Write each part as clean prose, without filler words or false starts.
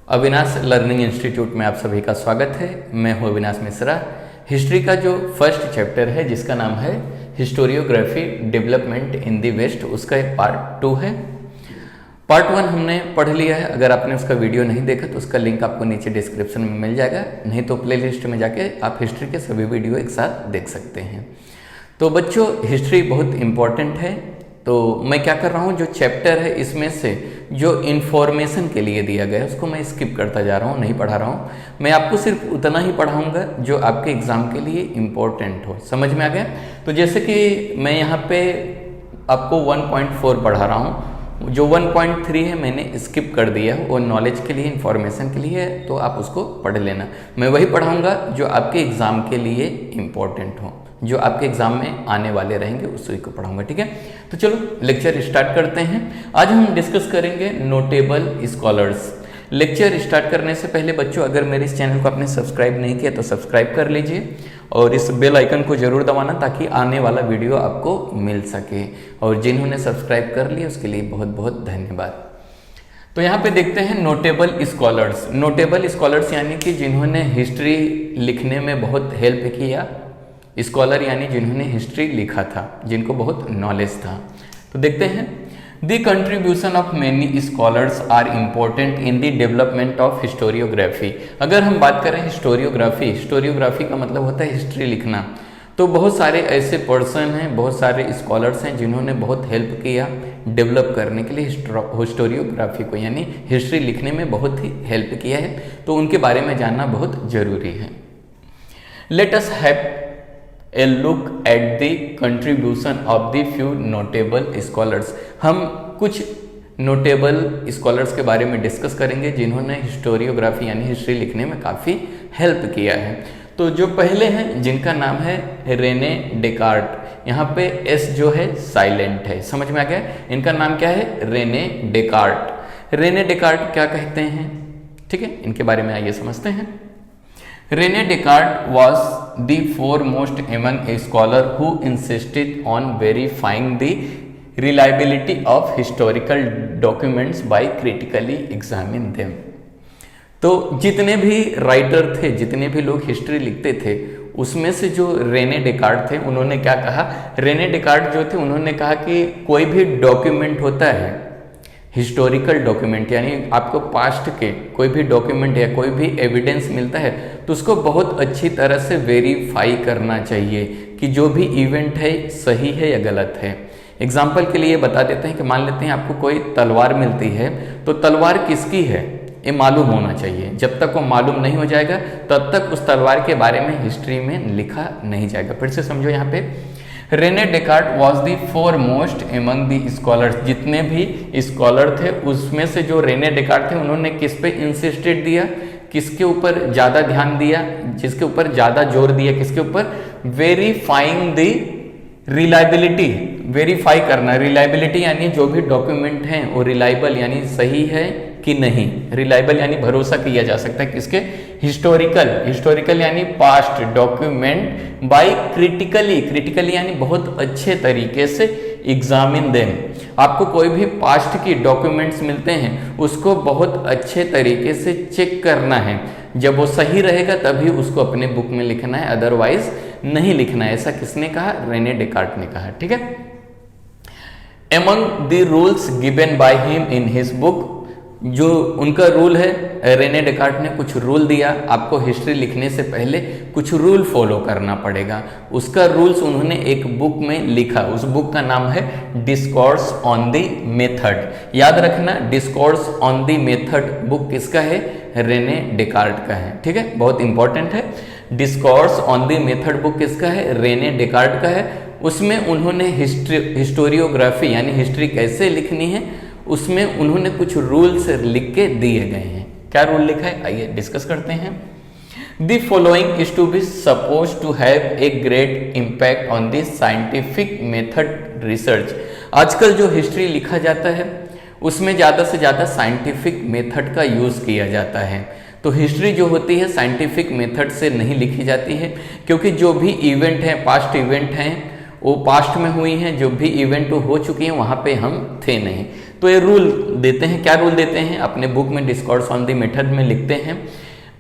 Avinash learning institute में आप सभी का स्वागत है। मैं हूं अविनाश मिश्रा। हिस्ट्री का जो फर्स्ट चैप्टर है जिसका नाम है historiography development in the West, उसका एक पार्ट 2 है। पार्ट 1 हमने पढ़ लिया है। अगर आपने उसका वीडियो नहीं देखा तो उसका लिंक आपको नीचे डिस्क्रिप्शन में मिल जाएगा, नहीं तो प्लेलिस्ट में जाके आप हिस्ट्री के सभी वीडियो एक साथ देख सकते हैं। तो बच्चों, हिस्ट्री बहुत इम्पॉर्टेंट है। तो मैं क्या कर रहा हूँ, जो चैप्टर है इसमें से जो इन्फॉर्मेशन के लिए दिया गया है उसको मैं स्किप करता जा रहा हूँ, नहीं पढ़ा रहा हूँ। मैं आपको सिर्फ उतना ही पढ़ाऊँगा जो आपके एग्ज़ाम के लिए इम्पोर्टेंट हो। समझ में आ गया? तो जैसे कि मैं यहाँ पे आपको 1.4 पढ़ा रहा हूँ, जो 1.3 है मैंने स्किप कर दिया, वो नॉलेज के लिए, इन्फॉर्मेशन के लिए है, तो आप उसको पढ़ लेना। मैं वही पढ़ाऊँगा जो आपके एग्ज़ाम के लिए इम्पोर्टेंट हो, जो आपके एग्जाम में आने वाले रहेंगे उसी को पढ़ाऊंगा। ठीक है, तो चलो लेक्चर स्टार्ट करते हैं। आज हम डिस्कस करेंगे नोटेबल स्कॉलर्स। लेक्चर स्टार्ट करने से पहले बच्चों, अगर मेरे इस चैनल को आपने सब्सक्राइब नहीं किया तो सब्सक्राइब कर लीजिए और इस बेल आइकन को जरूर दबाना ताकि आने वाला वीडियो आपको मिल सके। और जिन्होंने सब्सक्राइब कर लिया उसके लिए बहुत बहुत धन्यवाद। तो यहाँ पे देखते हैं नोटेबल स्कॉलर्स। नोटेबल स्कॉलर्स यानी कि जिन्होंने हिस्ट्री लिखने में बहुत हेल्प किया। स्कॉलर यानी जिन्होंने हिस्ट्री लिखा था, जिनको बहुत नॉलेज था। तो देखते हैं, the contribution of many scholars are important in the development of historiography. अगर हम बात करें हिस्टोरियोग्राफी, हिस्टोरियोग्राफी का मतलब होता है हिस्ट्री लिखना। तो बहुत सारे ऐसे पर्सन हैं, बहुत सारे स्कॉलर्स हैं जिन्होंने बहुत हेल्प किया डेवलप करने के लिए हिस्टोरियोग्राफी को, यानी हिस्ट्री लिखने में बहुत ही हेल्प किया है। तो उनके बारे में जानना बहुत जरूरी है। Let us have A look at the contribution of the few notable scholars। हम कुछ नोटेबल स्कॉलर्स के बारे में डिस्कस करेंगे जिन्होंने हिस्टोरियोग्राफी यानी हिस्ट्री लिखने में काफ़ी हेल्प किया है। तो जो पहले हैं जिनका नाम है रेने डेकार्ट। यहाँ पे एस जो है साइलेंट है, समझ में आ गया? इनका नाम क्या है? Renee Descartes. रेने डेकार्ट क्या कहते हैं, ठीक है, इनके बारे में आइए समझते हैं। Rene Descartes was the foremost among a scholar who insisted on verifying the reliability of historical documents by critically examining them। तो जितने भी राइटर थे, जितने भी लोग हिस्ट्री लिखते थे, उसमें से जो रेने डेकार्ट थे उन्होंने क्या कहा? रेने डेकार्ट जो थे उन्होंने कहा कि कोई भी डॉक्यूमेंट होता है, हिस्टोरिकल डॉक्यूमेंट यानी आपको पास्ट के कोई भी डॉक्यूमेंट या कोई भी एविडेंस मिलता है तो उसको बहुत अच्छी तरह से वेरीफाई करना चाहिए कि जो भी इवेंट है सही है या गलत है। एग्जाम्पल के लिए बता देते हैं कि मान लेते हैं आपको कोई तलवार मिलती है, तो तलवार किसकी है ये मालूम होना चाहिए। जब तक वो मालूम नहीं हो जाएगा तब तक उस तलवार के बारे में हिस्ट्री में लिखा नहीं जाएगा। फिर से समझो, यहाँ पे Rene Descartes was the foremost among the scholars. जितने भी स्कॉलर थे उसमें से जो रेने डेकार्ट थे उन्होंने किस पे इंसिस्टेड दिया, किसके ऊपर ज़्यादा ध्यान दिया, जिसके ऊपर ज़्यादा जोर दिया, किसके ऊपर? Verifying the reliability. वेरीफाई करना, रिलायबिलिटी यानी जो भी डॉक्यूमेंट हैं वो रिलायबल यानी सही है कि नहीं। रिलायबल यानी भरोसा किया जा सकता है किसके? हिस्टोरिकल। हिस्टोरिकल यानी past document bye critically. Critically यानी बहुत अच्छे तरीके से एग्जामिन देम। आपको कोई भी पास्ट की डॉक्यूमेंट्स मिलते हैं उसको बहुत अच्छे तरीके से चेक करना है। जब वो सही रहेगा तभी उसको अपने बुक में लिखना है, अदरवाइज नहीं लिखना है। ऐसा किसने कहा? रेने डेकार्ट ने कहा, ठीक है। Among the rules given by him in his book, जो उनका रूल है, रेने डेकार्ट ने कुछ रूल दिया, आपको हिस्ट्री लिखने से पहले कुछ रूल फॉलो करना पड़ेगा। उसका रूल्स उन्होंने एक बुक में लिखा। उस बुक का नाम है डिस्कोर्स ऑन द मेथड। याद रखना, discourse on the method book किसका है? रेने डेकार्ट का है, ठीक है, बहुत इंपॉर्टेंट है। Discourse on the method book किसका है? रेने डेकार्ट का है। उसमें उन्होंने हिस्टोरियोग्राफी यानी हिस्ट्री कैसे लिखनी है उसमें उन्होंने कुछ रूल्स लिख के दिए गए हैं। क्या रूल लिखा है, आइए डिस्कस करते हैं। The following is to be suppose to have a great impact on the scientific method research. आजकल जो हिस्ट्री लिखा जाता है उसमें ज़्यादा से ज़्यादा साइंटिफिक मेथड का यूज़ किया जाता है। तो हिस्ट्री जो होती है साइंटिफिक मेथड से नहीं लिखी जाती है, क्योंकि जो भी इवेंट हैं, पास्ट इवेंट हैं, वो पास्ट में हुई हैं। जो भी इवेंट हो चुकी हैं वहाँ पे हम थे नहीं। तो ये रूल देते हैं, क्या रूल देते हैं अपने बुक में डिस्कोर्स ऑन द मेथड में लिखते हैं,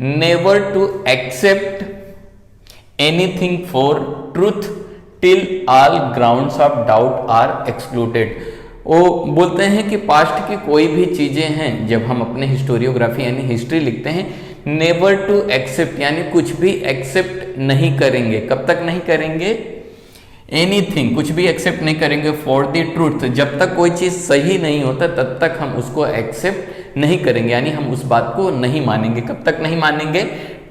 never to accept anything for truth till all grounds of doubt are excluded. वो बोलते हैं कि पास्ट की कोई भी चीजें हैं, जब हम अपने हिस्टोरियोग्राफी यानी हिस्ट्री लिखते हैं, नेवर टू एक्सेप्ट यानी कुछ भी एक्सेप्ट नहीं करेंगे। कब तक नहीं करेंगे? एनीथिंग, कुछ भी एक्सेप्ट नहीं करेंगे फॉर द ट्रूथ, जब तक कोई चीज सही नहीं होता तब तक हम उसको एक्सेप्ट नहीं करेंगे, यानी हम उस बात को नहीं मानेंगे। कब तक नहीं मानेंगे?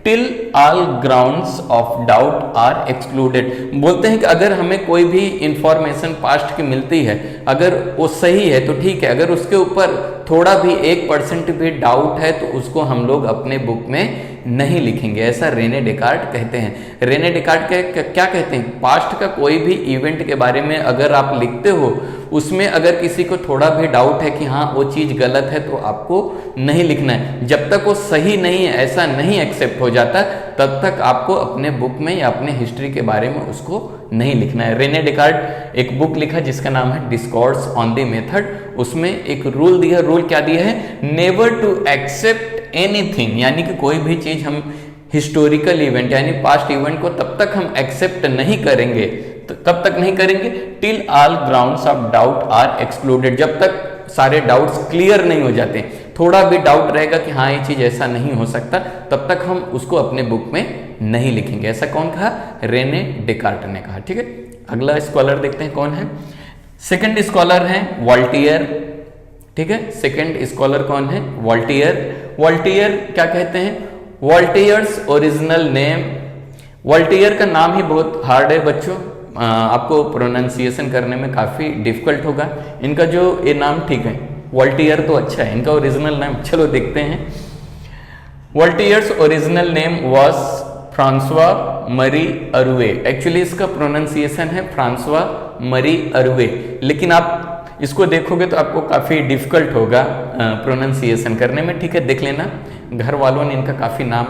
Till all grounds of doubt are excluded. बोलते हैं कि अगर हमें कोई भी इंफॉर्मेशन पास्ट की मिलती है, अगर वो सही है तो ठीक है, अगर उसके ऊपर थोड़ा भी 1% भी डाउट है तो उसको हम लोग अपने बुक में नहीं लिखेंगे, ऐसा रेने डेकार्ट कहते हैं। रेने डेकार्ट क्या कहते हैं? पास्ट का कोई भी इवेंट के बारे में अगर आप लिखते हो, उसमें अगर किसी को थोड़ा भी डाउट है कि हाँ वो चीज गलत है, तो आपको नहीं लिखना है। जब तक वो सही नहीं है, ऐसा नहीं एक्सेप्ट हो जाता, तब तक आपको अपने बुक में या अपने हिस्ट्री के बारे में उसको नहीं लिखना है। रेने डेकार्ट एक बुक लिखा जिसका नाम है डिस्कोर्स ऑन द मेथड, उसमें एक रूल दिया। रूल क्या दिया है? नेवर टू एक्सेप्ट एनीथिंग, यानी कि कोई भी चीज हम हिस्टोरिकल इवेंट यानी पास्ट इवेंट को तब तक हम एक्सेप्ट नहीं करेंगे, तो कब तक नहीं करेंगे? Till all grounds of doubt are excluded, जब तक सारे डाउट्स क्लियर नहीं हो जाते, थोड़ा भी डाउट रहेगा कि हाँ ये चीज ऐसा नहीं हो सकता, तब तक हम उसको अपने बुक में नहीं लिखेंगे। ऐसा कौन कहा? रेने डेकार्ट ने कहा। ठीक है, अगला स्कॉलर देखते हैं कौन है। सेकंड स्कॉलर है वॉल्टियर। ठीक है, सेकंड स्कॉलर कौन है? वॉल्टियर। वॉल्टियर क्या कहते हैं? वॉल्टियर्स ओरिजिनल नेम, वॉल्टियर का नाम ही बहुत हार्ड है बच्चों, आपको प्रोनाउंसिएशन करने में काफी डिफिकल्ट होगा। इनका जो ये नाम ठीक है, वॉल्टियर तो अच्छा है, इनका ओरिजिनल नाम चलो देखते हैं। Voltaire's original name was Francois Marie Arouet. Actually इसका प्रोनाउंसिएशन है फ्रांसवा मरी अरुए, लेकिन आप इसको देखोगे तो आपको काफी डिफिकल्ट होगा प्रोनाउंसिएशन करने में। ठीक है, देख लेना, घर वालों ने इनका काफी नाम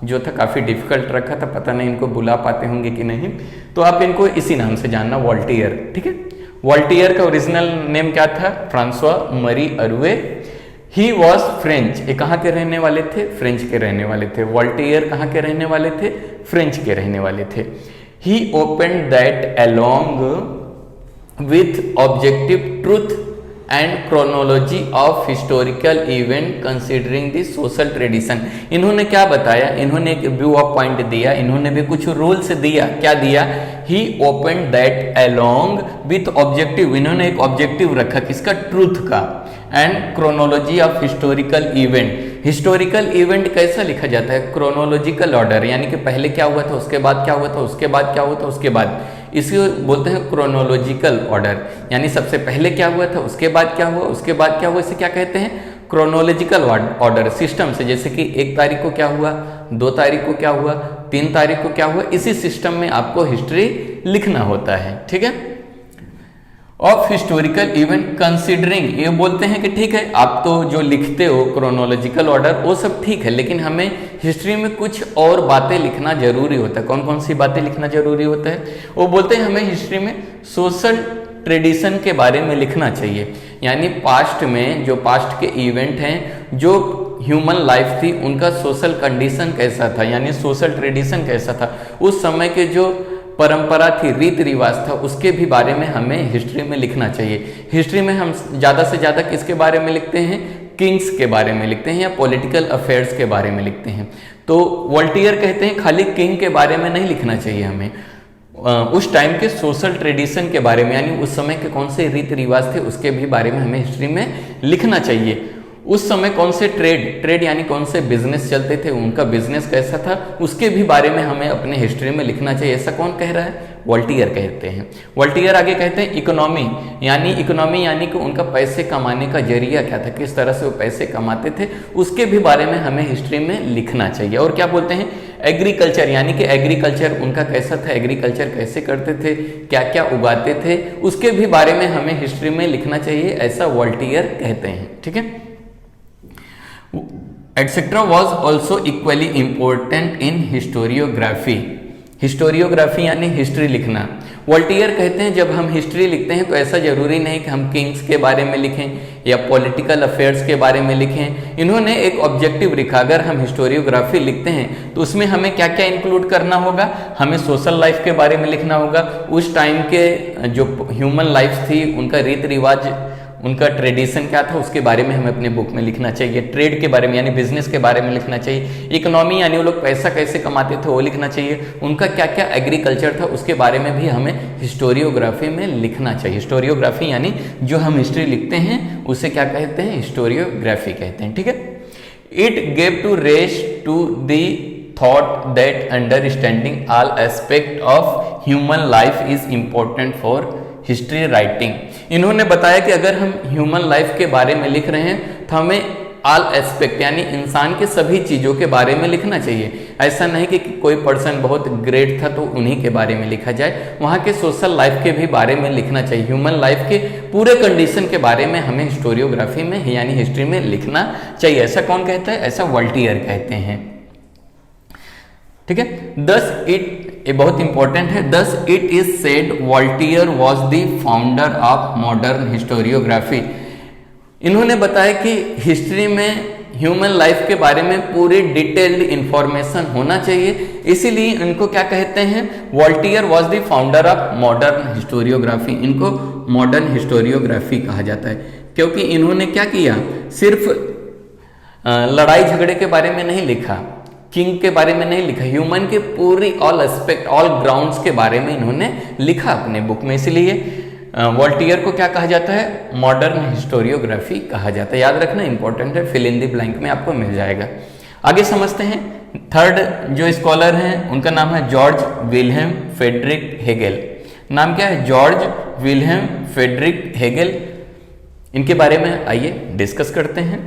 जो था काफी डिफिकल्ट रखा था, पता नहीं इनको बुला पाते होंगे कि नहीं, तो आप इनको इसी नाम से जानना, वॉल्टियर। ठीक है, वॉल्टियर का ओरिजिनल नेम क्या था? Francois Marie अरुए। He was French, ये कहाँ के रहने वाले थे? फ्रेंच के रहने वाले थे। वॉल्टियर कहाँ के रहने वाले थे? फ्रेंच के रहने वाले थे। He opined that along with objective truth and chronology of historical event considering the social tradition. इन्होंने क्या बताया? इन्होंने एक व्यू ऑफ पॉइंट दिया, इन्होंने भी कुछ रूल्स दिया। क्या दिया? He open that along with objective, इन्होंने एक ऑब्जेक्टिव रखा किसका? ट्रूथ का, and chronology of historical event. Historical event कैसा लिखा जाता है? क्रोनोलॉजिकल ऑर्डर, यानी कि पहले क्या हुआ था, उसके बाद क्या हुआ था, उसके बाद क्या हुआ था, उसके बाद, इसे बोलते हैं क्रोनोलॉजिकल ऑर्डर। यानी सबसे पहले क्या हुआ था, उसके बाद क्या हुआ, उसके बाद क्या हुआ, इसे क्या कहते हैं? क्रोनोलॉजिकल ऑर्डर सिस्टम से। जैसे कि 1 तारीख को क्या हुआ, 2 तारीख को क्या हुआ, 3 तारीख को क्या हुआ, इसी सिस्टम में आपको हिस्ट्री लिखना होता है। ठीक है, ऑफ हिस्टोरिकल इवेंट कंसिडरिंग, ये बोलते हैं कि ठीक है आप तो जो लिखते हो क्रोनोलॉजिकल ऑर्डर वो सब ठीक है, लेकिन हमें हिस्ट्री में कुछ और बातें लिखना जरूरी होता है। कौन कौन सी बातें लिखना जरूरी होता है? वो बोलते हैं हमें हिस्ट्री में सोशल ट्रेडिशन के बारे में लिखना चाहिए, यानी पास्ट में जो पास्ट के इवेंट हैं, जो ह्यूमन लाइफ थी, उनका सोशल कंडीशन कैसा था, यानी सोशल ट्रेडिशन कैसा था, उस समय के जो परंपरा थी, रीति रिवाज था, उसके भी बारे में हमें हिस्ट्री में लिखना चाहिए। हिस्ट्री में हम ज़्यादा से ज़्यादा किसके बारे में लिखते हैं? किंग्स के बारे में लिखते हैं या पॉलिटिकल अफेयर्स के बारे में लिखते हैं। तो वॉल्टियर कहते हैं खाली किंग के बारे में नहीं लिखना चाहिए हमें, उस टाइम के सोशल ट्रेडिशन के बारे में, यानी उस समय के कौन से रीति रिवाज थे उसके भी बारे में हमें हिस्ट्री में लिखना चाहिए। उस समय कौन से ट्रेड यानी कौन से बिजनेस चलते थे, उनका बिजनेस कैसा था, उसके भी बारे में हमें अपने हिस्ट्री में लिखना चाहिए। ऐसा कौन कह रहा है? वॉल्टियर कहते हैं। वॉल्टियर आगे कहते हैं इकोनॉमी यानी कि उनका पैसे कमाने का जरिया क्या था, किस तरह से वो पैसे कमाते थे, उसके भी बारे में हमें हिस्ट्री में लिखना चाहिए। और क्या बोलते हैं? एग्रीकल्चर, यानी कि एग्रीकल्चर उनका कैसा था, एग्रीकल्चर कैसे करते थे, क्या क्या उगाते थे, उसके भी बारे में हमें हिस्ट्री में लिखना चाहिए, ऐसा वॉल्टियर कहते हैं। ठीक है, etcetera was also equally important in historiography. Historiography यानी हिस्ट्री लिखना, वॉल्टियर कहते हैं जब हम हिस्ट्री लिखते हैं तो ऐसा जरूरी नहीं कि हम किंग्स के बारे में लिखें या पॉलिटिकल अफेयर्स के बारे में लिखें। इन्होंने एक ऑब्जेक्टिव लिखा, अगर हम हिस्टोरियोग्राफी लिखते हैं तो उसमें हमें क्या क्या इंक्लूड करना होगा, हमें सोशल लाइफ के बारे में लिखना होगा, उस टाइम के जो ह्यूमन लाइफ थी उनका रीति रिवाज, उनका ट्रेडिशन क्या था उसके बारे में हमें अपने बुक में लिखना चाहिए, ट्रेड के बारे में यानी बिजनेस के बारे में लिखना चाहिए, इकोनॉमी यानी वो लोग पैसा कैसे कमाते थे वो लिखना चाहिए, उनका क्या क्या एग्रीकल्चर था उसके बारे में भी हमें हिस्टोरियोग्राफी में लिखना चाहिए। हिस्टोरियोग्राफी यानी जो हम हिस्ट्री लिखते हैं उसे क्या कहते हैं, हिस्टोरियोग्राफी कहते हैं, ठीक है। It gave to rest to the thought that understanding all aspect of human life is important for history writing. इन्होंने बताया कि अगर हम ह्यूमन लाइफ के बारे में लिख रहे हैं तो हमें ऑल एस्पेक्ट यानी इंसान के सभी चीज़ों के बारे में लिखना चाहिए। ऐसा नहीं कि कोई पर्सन बहुत ग्रेट था तो उन्हीं के बारे में लिखा जाए, वहाँ के सोशल लाइफ के भी बारे में लिखना चाहिए, ह्यूमन लाइफ के पूरे कंडीशन के बारे में हमें हिस्टोरियोग्राफी में यानी हिस्ट्री में लिखना चाहिए। ऐसा कौन कहता है, ऐसा वॉल्टियर कहते हैं, ठीक है। दस ये बहुत इंपॉर्टेंट है, thus it is said volunteer was the founder of modern historiography. इन्होंने बताया कि हिस्ट्री में ह्यूमन लाइफ के बारे में पूरी डिटेल्ड इंफॉर्मेशन होना चाहिए, इसीलिए इनको क्या कहते हैं, volunteer was the founder of modern historiography. इनको मॉडर्न हिस्टोरियोग्राफी कहा जाता है क्योंकि इन्होंने क्या किया, सिर्फ लड़ाई झगड़े के बारे में नहीं लिखा, किंग के बारे में नहीं लिखा, ह्यूमन के पूरी ऑल एस्पेक्ट ऑल ग्राउंड्स के बारे में इन्होंने लिखा अपने बुक में, इसलिए वॉल्टियर को क्या कहा जाता है, मॉडर्न हिस्टोरियोग्राफी कहा जाता है। याद रखना इंपॉर्टेंट है, फिल इन द ब्लैंक में आपको मिल जाएगा। आगे समझते हैं, थर्ड जो स्कॉलर हैं उनका नाम है जॉर्ज विल्हेम फ्रेडरिक हेगेल। नाम क्या है, जॉर्ज विल्हेम फ्रेडरिक हेगेल। इनके बारे में आइए डिस्कस करते हैं।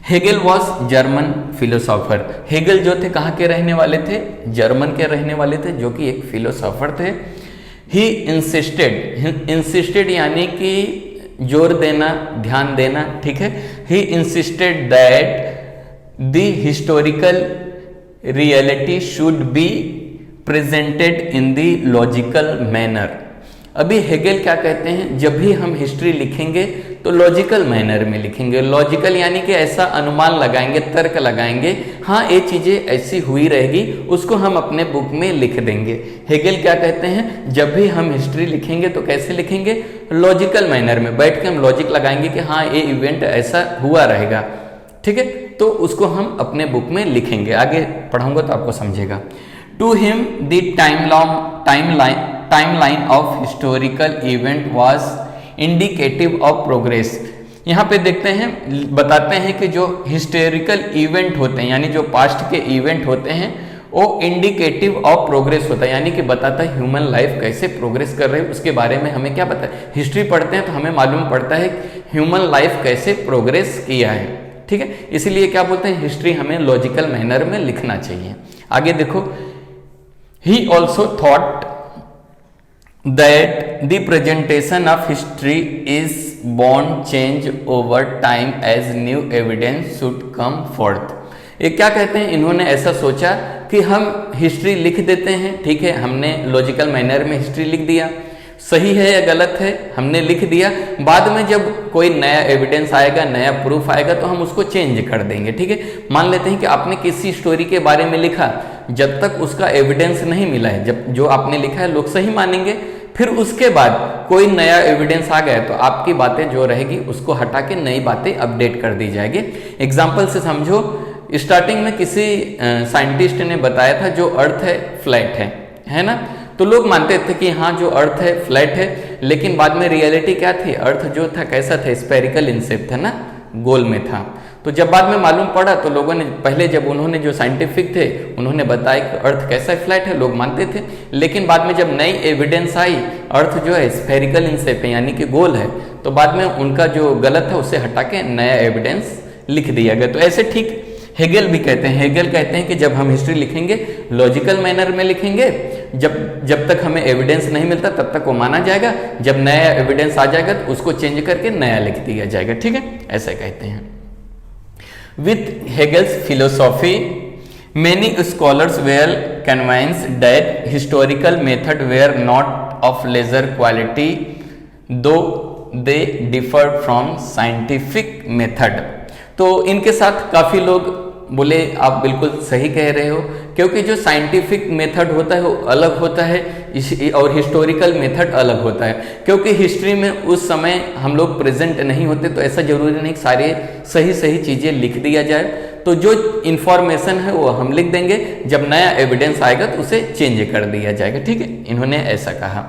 Hegel was German philosopher. Hegel जो थे कहाँ के रहने वाले थे, जर्मन के रहने वाले थे, जो कि एक फिलोसॉफर थे। ही इंसिस्टेड यानी कि जोर देना, ध्यान देना, ठीक है। He insisted that the historical reality should be presented in the logical manner. अभी हेगेल क्या कहते हैं, जब भी हम हिस्ट्री लिखेंगे तो लॉजिकल मैनर में लिखेंगे। लॉजिकल यानी कि ऐसा अनुमान लगाएंगे, तर्क लगाएंगे, हाँ ये चीजें ऐसी हुई रहेगी, उसको हम अपने बुक में लिख देंगे। हेगेल क्या कहते हैं, जब भी हम हिस्ट्री लिखेंगे तो कैसे लिखेंगे, लॉजिकल मैनर में बैठ के हम लॉजिक लगाएंगे कि हाँ ये इवेंट ऐसा हुआ रहेगा, ठीक है, तो उसको हम अपने बुक में लिखेंगे। आगे पढ़ाऊंगा तो आपको समझेगा। To him the timeline of historical event was indicative of progress. यहाँ पे देखते हैं, बताते हैं कि जो हिस्टोरिकल इवेंट होते हैं यानी जो पास्ट के इवेंट होते हैं वो इंडिकेटिव ऑफ प्रोग्रेस होता है, यानी कि बताता है ह्यूमन लाइफ कैसे प्रोग्रेस कर रही है, उसके बारे में हमें क्या पता है। हिस्ट्री पढ़ते हैं तो हमें मालूम पड़ता है ह्यूमन लाइफ कैसे प्रोग्रेस किया है, ठीक है। इसीलिए क्या बोलते हैं, हिस्ट्री हमें लॉजिकल मैनर में लिखना चाहिए। आगे देखो, he also thought that the presentation of history is born change over time as new evidence should come forth। ये क्या कहते हैं, इन्होंने ऐसा सोचा कि हम हिस्ट्री लिख देते हैं, ठीक है, हमने लॉजिकल मैनर में हिस्ट्री लिख दिया, सही है या गलत है हमने लिख दिया, बाद में जब कोई नया एविडेंस आएगा, नया प्रूफ आएगा तो हम उसको चेंज कर देंगे, ठीक है। मान लेते हैं कि आपने किसी स्टोरी के बारे में लिखा, जब तक उसका एविडेंस नहीं मिला है, जब जो आपने लिखा है लोग सही मानेंगे, फिर उसके बाद कोई नया एविडेंस आ गया तो आपकी बातें जो रहेगी उसको हटा के नई बातें अपडेट कर दी जाएगी। एग्जाम्पल से समझो, स्टार्टिंग में किसी साइंटिस्ट ने बताया था जो अर्थ है फ्लैट है ना, तो लोग मानते थे कि हाँ जो अर्थ है फ्लैट है, लेकिन बाद में रियलिटी क्या थी, अर्थ जो था कैसा था, स्फेरिकल इन शेप था ना, गोल में था। तो जब बाद में मालूम पड़ा तो लोगों ने पहले, जब उन्होंने जो साइंटिफिक थे उन्होंने बताया कि अर्थ कैसा फ्लैट है, लोग मानते थे, लेकिन बाद में जब नई एविडेंस आई अर्थ जो है स्फेरिकल इन शेप है यानी कि गोल है, तो बाद में उनका जो गलत है उसे हटा के नया एविडेंस लिख दिया गया। तो ऐसे ठीक हेगेल भी कहते हैं, हेगेल कहते हैं कि जब हम हिस्ट्री लिखेंगे लॉजिकल मैनर में लिखेंगे, जब तक हमें एविडेंस नहीं मिलता तब तक वो माना जाएगा, जब नया एविडेंस आ जाएगा तो उसको चेंज करके नया लिख दिया जाएगा, ठीक है, ऐसा कहते हैं। With Hegel's philosophy, many scholars were convinced that historical methods were not of lesser quality though they differed from scientific method. तो इनके साथ काफी लोग बोले आप बिल्कुल सही कह रहे हो, क्योंकि जो साइंटिफिक मेथड होता है वो अलग होता है और हिस्टोरिकल मेथड अलग होता है। क्योंकि हिस्ट्री में उस समय हम लोग प्रेजेंट नहीं होते, तो ऐसा जरूरी नहीं सारे सही सही चीजें लिख दिया जाए। तो जो इंफॉर्मेशन है वो हम लिख देंगे, जब नया एविडेंस आएगा तो उसे चेंज कर दिया जाएगा। ठीक है, इन्होंने ऐसा कहा।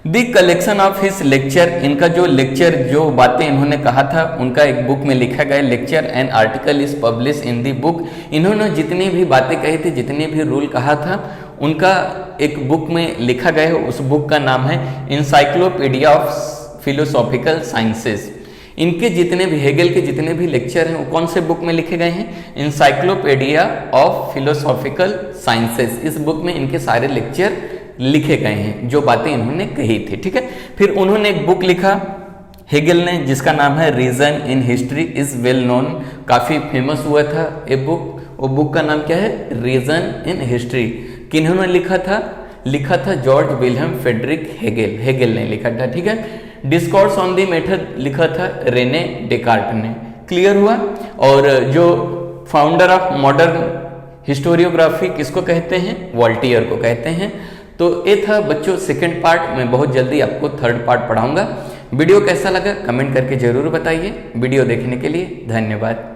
The collection of his lecture, इनका जो लेक्चर जो बातें इन्होंने कहा था उनका एक बुक में लिखा गया lecture and article is publish in the book. इन्होंने जितनी भी बातें कही थी, जितने भी रूल कहा था, उनका एक बुक में लिखा गया है। उस बुक का नाम है इंसाइक्लोपीडिया ऑफ फिलोसॉफिकल साइंसेस। इनके जितने भी हेगेल के जितने भी लेक्चर हैं वो कौन से बुक में लिखे गए हैं? Encyclopedia of philosophical sciences. इस बुक में इनके सारे लेक्चर लिखे गए हैं, जो बातें इन्होंने कही थी। ठीक है, फिर उन्होंने एक बुक लिखा हेगेल ने, जिसका नाम है reason in history is well known. काफी फेमस हुआ था ये बुक। वो बुक का नाम क्या है? Reason in history. किन्होंने लिखा था? लिखा था Georg Wilhelm Friedrich Hegel. Hegel ने लिखा था। ठीक है, डिस्कोर्स ऑन द मेथड लिखा था रेने डेकार्ट ने। क्लियर हुआ। और जो फाउंडर ऑफ मॉडर्न हिस्टोरियोग्राफी किसको कहते हैं? वॉल्टियर को कहते हैं। तो ये था बच्चों सेकंड पार्ट। मैं बहुत जल्दी आपको थर्ड पार्ट पढ़ाऊंगा। वीडियो कैसा लगा कमेंट करके जरूर बताइए। वीडियो देखने के लिए धन्यवाद।